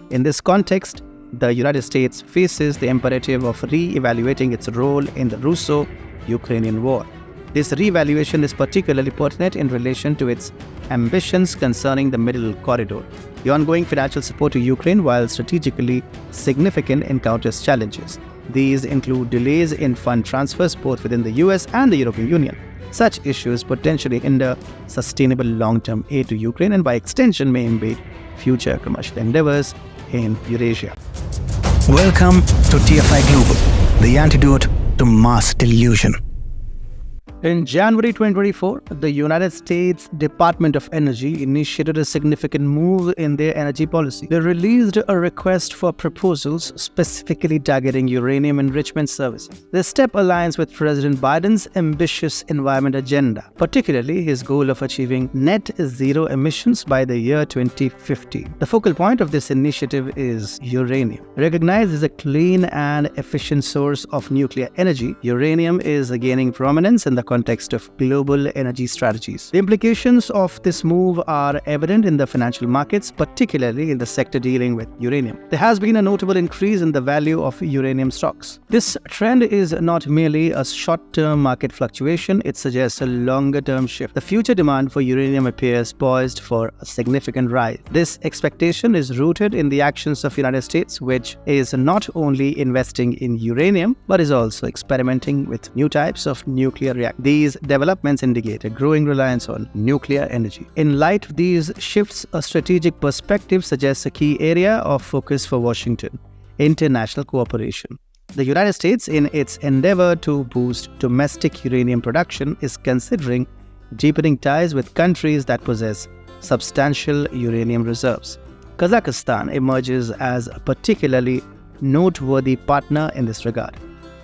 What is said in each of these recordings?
In this context, the United States faces the imperative of re-evaluating its role in the Russo-Ukrainian war. This re-evaluation is particularly pertinent in relation to its ambitions concerning the Middle Corridor. The ongoing financial support to Ukraine, while strategically significant, encounters challenges. These include delays in fund transfers both within the US and the European Union. Such issues potentially hinder sustainable long-term aid to Ukraine and by extension may impede future commercial endeavors in Eurasia. Welcome to TFIGlobal, the antidote to mass delusion. In January 2024, the United States Department of Energy initiated a significant move in their energy policy. They released a request for proposals specifically targeting uranium enrichment services. This step aligns with President Biden's ambitious environment agenda, particularly his goal of achieving net zero emissions by the year 2050. The focal point of this initiative is uranium. Recognized as a clean and efficient source of nuclear energy, uranium is gaining prominence in the context of global energy strategies. The implications of this move are evident in the financial markets, particularly in the sector dealing with uranium. There has been a notable increase in the value of uranium stocks. This trend is not merely a short-term market fluctuation, it suggests a longer-term shift. The future demand for uranium appears poised for a significant rise. This expectation is rooted in the actions of the United States, which is not only investing in uranium, but is also experimenting with new types of nuclear reactors. These developments indicate a growing reliance on nuclear energy. In light of these shifts, a strategic perspective suggests a key area of focus for Washington: international cooperation. The United States, in its endeavor to boost domestic uranium production, is considering deepening ties with countries that possess substantial uranium reserves. Kazakhstan emerges as a particularly noteworthy partner in this regard.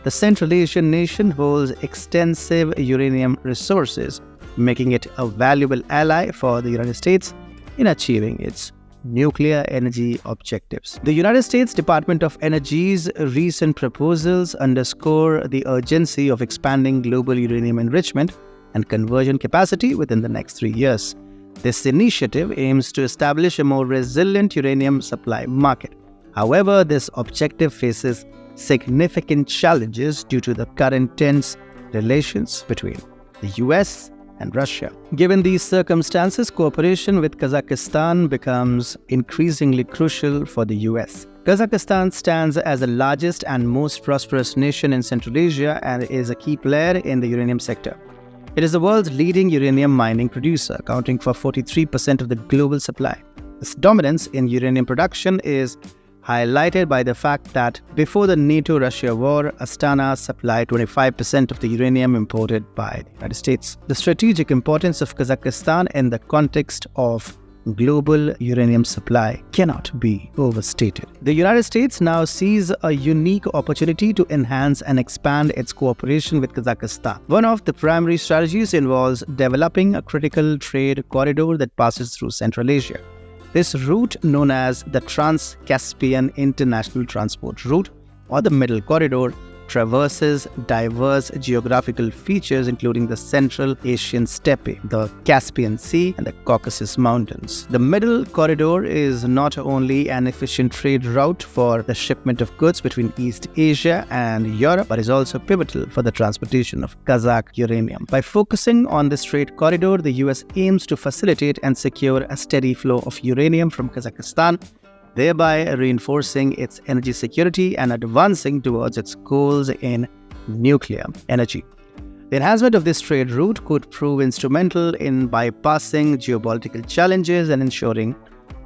The Central Asian nation holds extensive uranium resources, making it a valuable ally for the United States in achieving its nuclear energy objectives. The United States Department of Energy's recent proposals underscore the urgency of expanding global uranium enrichment and conversion capacity within the next 3 years. This initiative aims to establish a more resilient uranium supply market. However, this objective faces significant challenges due to the current tense relations between the US and Russia. Given these circumstances, cooperation with Kazakhstan becomes increasingly crucial for the US. Kazakhstan stands as the largest and most prosperous nation in Central Asia and is a key player in the uranium sector. It is the world's leading uranium mining producer, accounting for 43% of the global supply. This dominance in uranium production is highlighted by the fact that before the NATO-Russia war, Astana supplied 25% of the uranium imported by the United States. The strategic importance of Kazakhstan in the context of global uranium supply cannot be overstated. The United States now sees a unique opportunity to enhance and expand its cooperation with Kazakhstan. One of the primary strategies involves developing a critical trade corridor that passes through Central Asia. This route, known as the Trans-Caspian International Transport Route or the Middle Corridor, traverses diverse geographical features including the Central Asian Steppe, the Caspian Sea, and the Caucasus Mountains. The Middle Corridor is not only an efficient trade route for the shipment of goods between East Asia and Europe, but is also pivotal for the transportation of Kazakh uranium. By focusing on this trade corridor, the US aims to facilitate and secure a steady flow of uranium from Kazakhstan, thereby reinforcing its energy security and advancing towards its goals in nuclear energy. The enhancement of this trade route could prove instrumental in bypassing geopolitical challenges and ensuring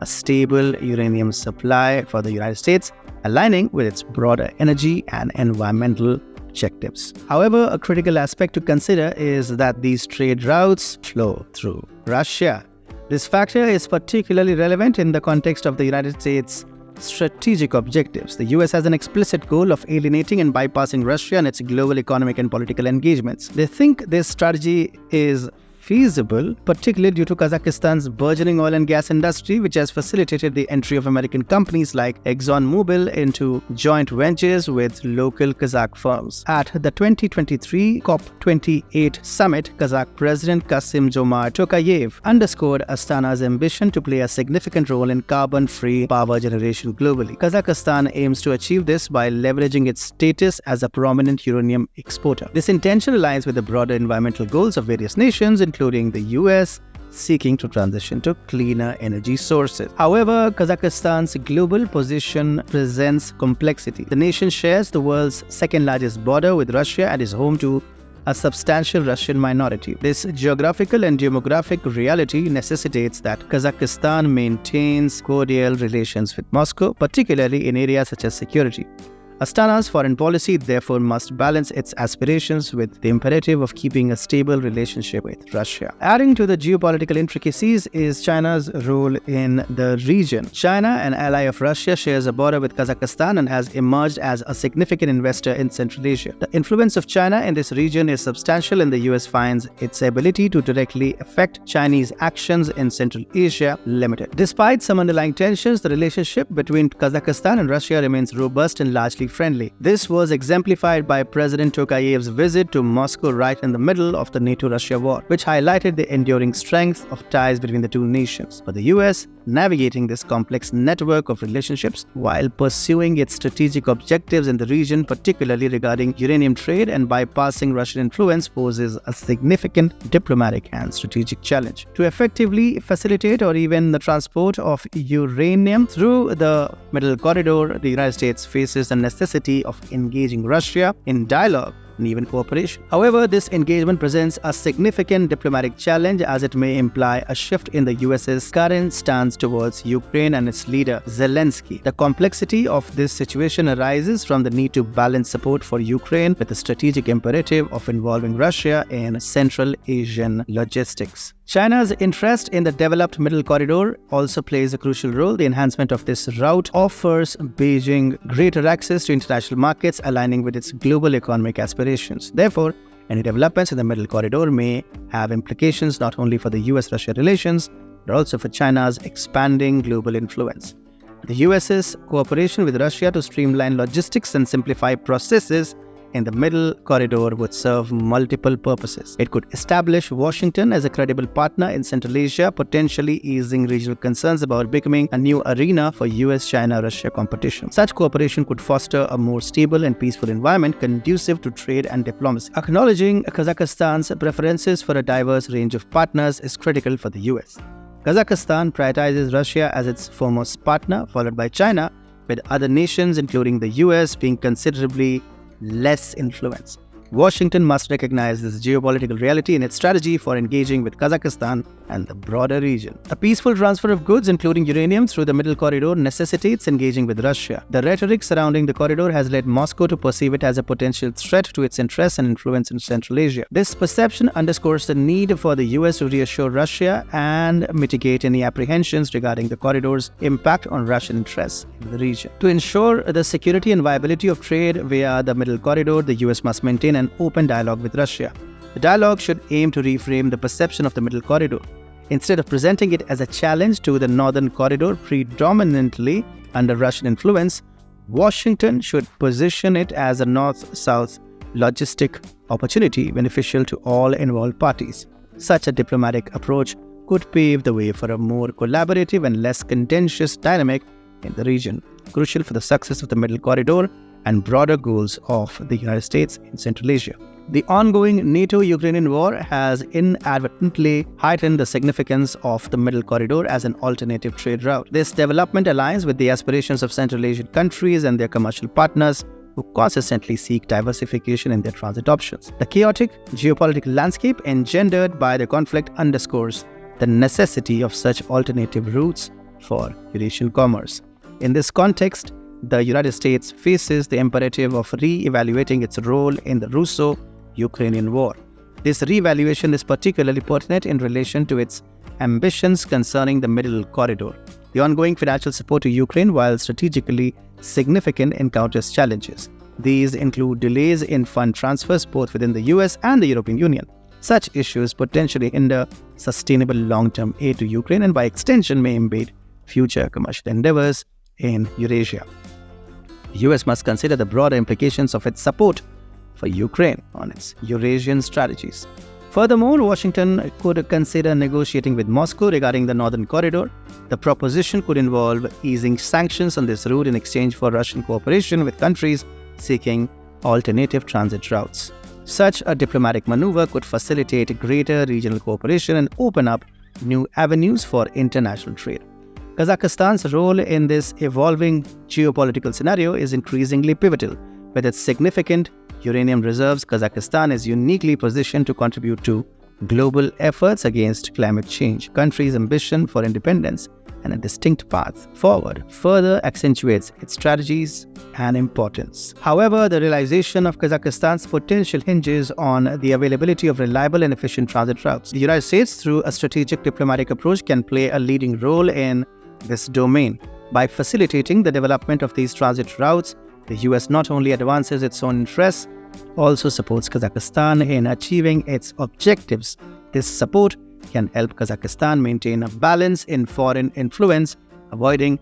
a stable uranium supply for the United States, aligning with its broader energy and environmental objectives. However, a critical aspect to consider is that these trade routes flow through Russia. This factor is particularly relevant in the context of the United States' strategic objectives. The US has an explicit goal of alienating and bypassing Russia and its global economic and political engagements. They think this strategy is feasible, particularly due to Kazakhstan's burgeoning oil and gas industry, which has facilitated the entry of American companies like ExxonMobil into joint ventures with local Kazakh firms. At the 2023 COP28 summit, Kazakh President Kassym-Jomart Tokayev underscored Astana's ambition to play a significant role in carbon-free power generation globally. Kazakhstan aims to achieve this by leveraging its status as a prominent uranium exporter. This intention aligns with the broader environmental goals of various nations, including the US, seeking to transition to cleaner energy sources. However, Kazakhstan's global position presents complexity. The nation shares the world's second-largest border with Russia and is home to a substantial Russian minority. This geographical and demographic reality necessitates that Kazakhstan maintains cordial relations with Moscow, particularly in areas such as security. Astana's foreign policy therefore must balance its aspirations with the imperative of keeping a stable relationship with Russia. Adding to the geopolitical intricacies is China's role in the region. China, an ally of Russia, shares a border with Kazakhstan and has emerged as a significant investor in Central Asia. The influence of China in this region is substantial, and the US finds its ability to directly affect Chinese actions in Central Asia limited. Despite some underlying tensions, the relationship between Kazakhstan and Russia remains robust and largely friendly. This was exemplified by President Tokayev's visit to Moscow right in the middle of the NATO-Russia war, which highlighted the enduring strength of ties between the two nations. For the US, navigating this complex network of relationships while pursuing its strategic objectives in the region, particularly regarding uranium trade and bypassing Russian influence, poses a significant diplomatic and strategic challenge. To effectively facilitate or even the transport of uranium through the Middle Corridor, the United States faces the necessity of engaging Russia in dialogue and even cooperation. However, this engagement presents a significant diplomatic challenge, as it may imply a shift in the US's current stance towards Ukraine and its leader, Zelensky. The complexity of this situation arises from the need to balance support for Ukraine with the strategic imperative of involving Russia in Central Asian logistics. China's interest in the developed Middle Corridor also plays a crucial role. The enhancement of this route offers Beijing greater access to international markets, aligning with its global economic aspirations. Therefore, any developments in the Middle Corridor may have implications not only for the US-Russia relations, but also for China's expanding global influence. The US's cooperation with Russia to streamline logistics and simplify processes in the Middle Corridor would serve multiple purposes. It could establish Washington as a credible partner in Central Asia, potentially easing regional concerns about becoming a new arena for US-China-Russia competition. Such cooperation could foster a more stable and peaceful environment conducive to trade and diplomacy. Acknowledging Kazakhstan's preferences for a diverse range of partners is critical for the US. Kazakhstan prioritizes Russia as its foremost partner, followed by China, with other nations, including the US, being considerably less influence. Washington must recognize this geopolitical reality in its strategy for engaging with Kazakhstan and the broader region. A peaceful transfer of goods, including uranium, through the Middle Corridor necessitates engaging with Russia. The rhetoric surrounding the corridor has led Moscow to perceive it as a potential threat to its interests and influence in Central Asia. This perception underscores the need for the US to reassure Russia and mitigate any apprehensions regarding the corridor's impact on Russian interests in the region. To ensure the security and viability of trade via the Middle Corridor, the US must maintain an open dialogue with Russia. The dialogue should aim to reframe the perception of the Middle Corridor. Instead of presenting it as a challenge to the Northern Corridor predominantly under Russian influence, Washington should position it as a North-South logistic opportunity beneficial to all involved parties. Such a diplomatic approach could pave the way for a more collaborative and less contentious dynamic in the region, crucial for the success of the Middle Corridor and broader goals of the United States in Central Asia. The ongoing NATO-Ukrainian war has inadvertently heightened the significance of the Middle Corridor as an alternative trade route. This development aligns with the aspirations of Central Asian countries and their commercial partners, who consistently seek diversification in their transit options. The chaotic geopolitical landscape engendered by the conflict underscores the necessity of such alternative routes for Eurasian commerce. In this context, the United States faces the imperative of re-evaluating its role in the Russo-Ukrainian war. This re-evaluation is particularly pertinent in relation to its ambitions concerning the Middle Corridor. The ongoing financial support to Ukraine, while strategically significant, encounters challenges. These include delays in fund transfers both within the US and the European Union. Such issues potentially hinder sustainable long-term aid to Ukraine and by extension may impede future commercial endeavors in Eurasia. The US must consider the broader implications of its support for Ukraine on its Eurasian strategies. Furthermore, Washington could consider negotiating with Moscow regarding the Northern Corridor. The proposition could involve easing sanctions on this route in exchange for Russian cooperation with countries seeking alternative transit routes. Such a diplomatic maneuver could facilitate greater regional cooperation and open up new avenues for international trade. Kazakhstan's role in this evolving geopolitical scenario is increasingly pivotal. With its significant uranium reserves, Kazakhstan is uniquely positioned to contribute to global efforts against climate change. The country's ambition for independence and a distinct path forward further accentuates its strategies and importance. However, the realization of Kazakhstan's potential hinges on the availability of reliable and efficient transit routes. The United States, through a strategic diplomatic approach, can play a leading role in this domain. By facilitating the development of these transit routes, the US not only advances its own interests, also supports Kazakhstan in achieving its objectives. This support can help Kazakhstan maintain a balance in foreign influence, avoiding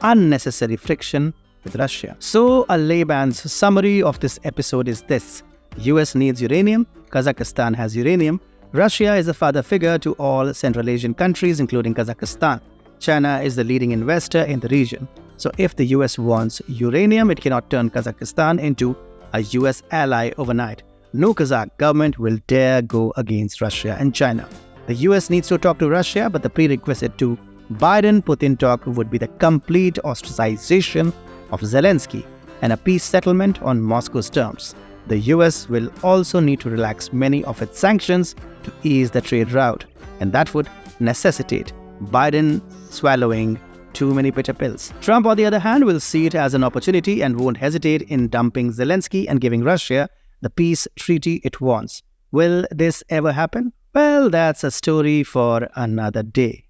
unnecessary friction with Russia. So, a layman's summary of this episode is this: US needs uranium, Kazakhstan has uranium, Russia is a father figure to all Central Asian countries, including Kazakhstan. China is the leading investor in the region. So, if the US wants uranium, it cannot turn Kazakhstan into a US ally overnight. No Kazakh government will dare go against Russia and China. The US needs to talk to Russia, but the prerequisite to Biden-Putin talk would be the complete ostracization of Zelensky and a peace settlement on Moscow's terms. The US will also need to relax many of its sanctions to ease the trade route, and that would necessitate Biden swallowing too many bitter pills. Trump, on the other hand, will see it as an opportunity and won't hesitate in dumping Zelensky and giving Russia the peace treaty it wants. Will this ever happen? Well, that's a story for another day.